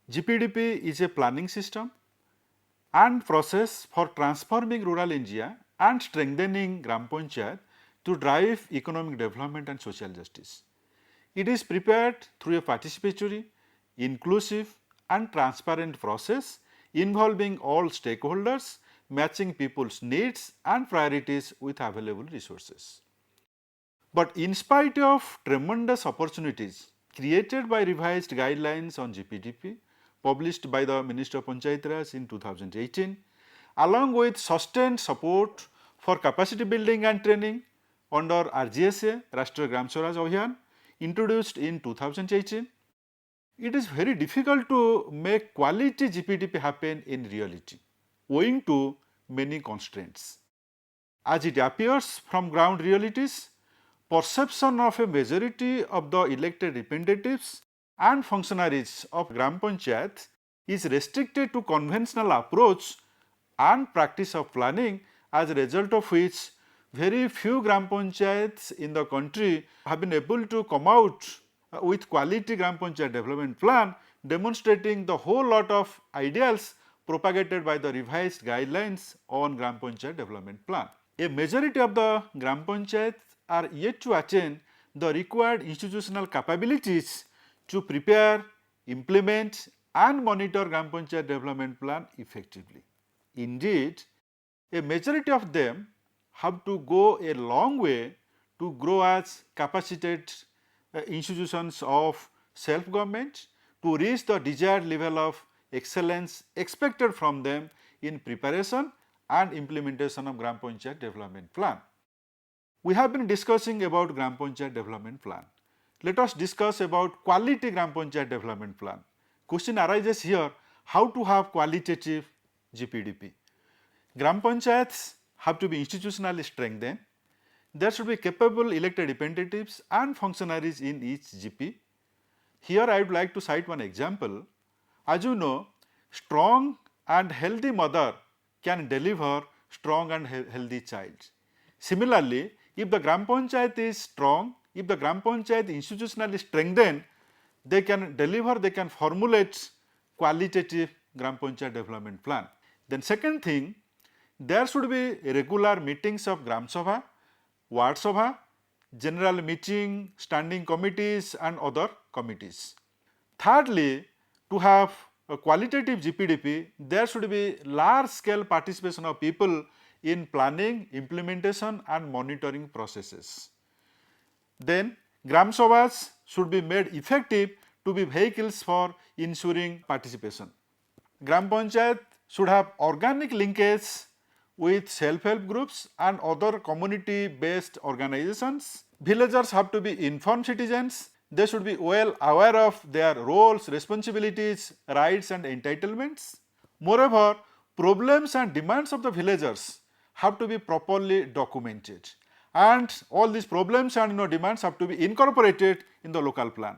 GPDP is a planning system and process for transforming rural India and strengthening Gram Panchayat to drive economic development and social justice. It is prepared through a participatory, inclusive and transparent process involving all stakeholders, matching people's needs and priorities with available resources. But in spite of tremendous opportunities created by revised guidelines on GPDP published by the Minister of Panchayat Raj in 2018, along with sustained support for capacity building and training under RGSA Rashtriya Gram Swaraj Abhiyan introduced in 2018, it is very difficult to make quality GPDP happen in reality owing to many constraints. As it appears from ground realities, perception of a majority of the elected representatives and functionaries of Gram Panchayat is restricted to conventional approach and practice of planning, as a result of which very few Gram Panchayats in the country have been able to come out with quality Gram Panchayat development plan, demonstrating the whole lot of ideals propagated by the revised guidelines on Gram Panchayat development plan. A majority of the Gram Panchayats are yet to attain the required institutional capabilities to prepare, implement and monitor Gram Panchayat development plan effectively. Indeed, a majority of them have to go a long way to grow as capacitated institutions of self-government to reach the desired level of excellence expected from them in preparation and implementation of Gram Panchayat development plan. We have been discussing about Gram Panchayat development plan. Let us discuss about quality Gram Panchayat development plan. Question arises here, how to have qualitative GPDP? Gram Panchayats have to be institutionally strengthened. There should be capable elected representatives and functionaries in each GP. Here I would like to cite one example. As you know, strong and healthy mother can deliver strong and healthy child. Similarly, if the Gram Panchayat is strong, if the Gram Panchayat institutionally strengthened, they can deliver, they can formulate qualitative Gram Panchayat development plan. Then second thing, there should be regular meetings of Gram Sabha, Ward Sabha, general meeting, standing committees and other committees. Thirdly, to have a qualitative GPDP, there should be large scale participation of people in planning, implementation and monitoring processes. Then Gram Sabhas should be made effective to be vehicles for ensuring participation. Gram Panchayat should have organic linkage with self-help groups and other community based organizations. Villagers have to be informed citizens. They should be well aware of their roles, responsibilities, rights and entitlements. Moreover, problems and demands of the villagers have to be properly documented, and all these problems and demands have to be incorporated in the local plan.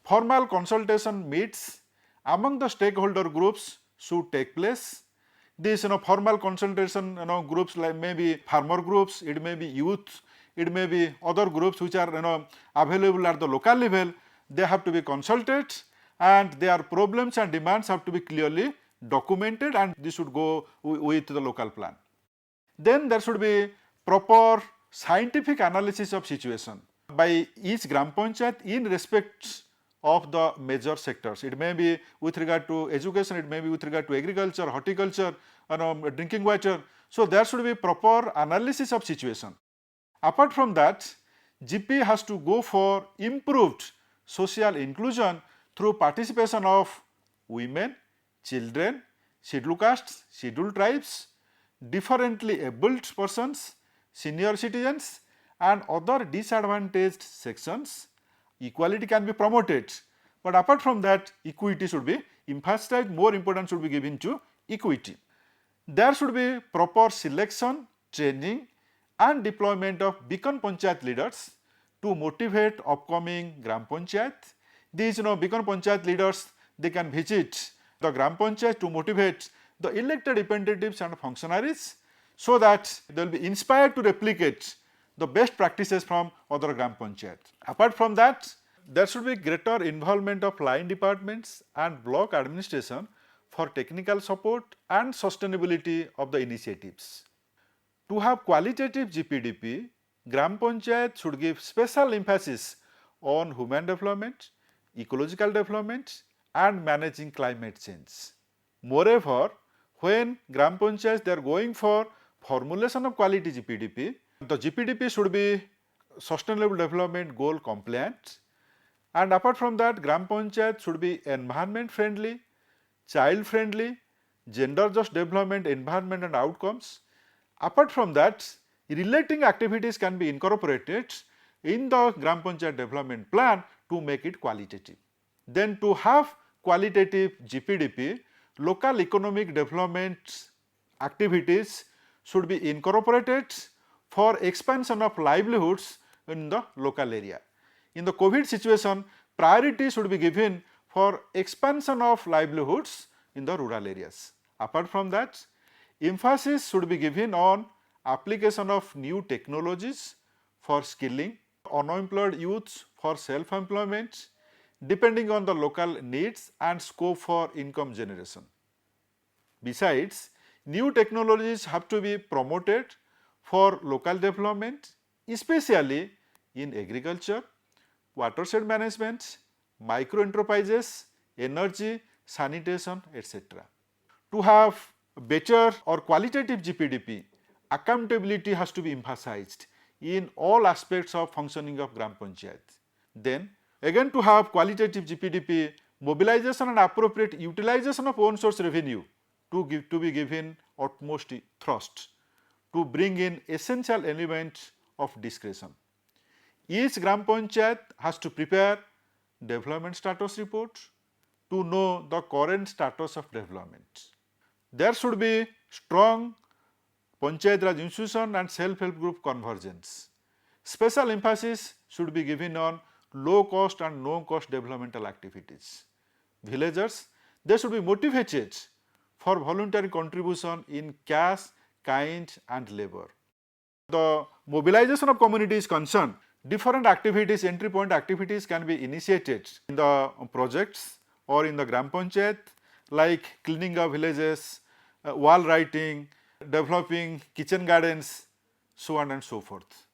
Formal consultation meets among the stakeholder groups should take place. These formal consultation groups like maybe farmer groups, it may be youth, it may be other groups which are available at the local level. They have to be consulted and their problems and demands have to be clearly documented, and this should go with the local plan. Then there should be proper scientific analysis of situation by each Gram Panchayat in respect of the major sectors. It may be with regard to education, it may be with regard to agriculture, horticulture, drinking water. So there should be proper analysis of situation. Apart from that, GP has to go for improved social inclusion through participation of women, children, scheduled castes, scheduled tribes, differently abled persons, senior citizens and other disadvantaged sections. Equality can be promoted, but apart from that, equity should be emphasized, more importance should be given to equity. There should be proper selection, training and deployment of beacon panchayat leaders to motivate upcoming Gram Panchayat. These beacon panchayat leaders, they can visit the Gram Panchayat to motivate the elected representatives and functionaries so that they will be inspired to replicate the best practices from other Gram Panchayat. Apart from that, There should be greater involvement of line departments and block administration for technical support and sustainability of the initiatives. To have qualitative GPDP, Gram Panchayat should give special emphasis on human development, ecological development and managing climate change. Moreover, when Gram Panchayats they are going for formulation of quality GPDP, the GPDP should be sustainable development goal compliant, and apart from that Gram Panchayat should be environment friendly, child friendly, gender just development, environment and outcomes. Apart from that, relating activities can be incorporated in the Gram Panchayat development plan to make it qualitative. Then to have qualitative GPDP, local economic development activities should be incorporated for expansion of livelihoods in the local area. In the COVID situation, priority should be given for expansion of livelihoods in the rural areas. Apart from that, emphasis should be given on application of new technologies for skilling, unemployed youths for self-employment, depending on the local needs and scope for income generation. Besides, new technologies have to be promoted for local development, especially in agriculture, watershed management, micro enterprises, energy, sanitation, etc. To have better or qualitative GPDP, accountability has to be emphasized in all aspects of functioning of Gram Panchayat. Then again, to have qualitative GPDP, mobilization and appropriate utilization of own source revenue to be given utmost thrust to bring in essential element of discretion. Each Gram Panchayat has to prepare development status report to know the current status of development. There should be strong Panchayat Raj institution and self-help group convergence. Special emphasis should be given on low cost and no cost developmental activities. Villagers, they should be motivated for voluntary contribution in cash, kind and labor. The mobilization of community is concerned, different activities, entry point activities can be initiated in the projects or in the Gram Panchayat, like cleaning of villages, wall writing, developing kitchen gardens, so on and so forth.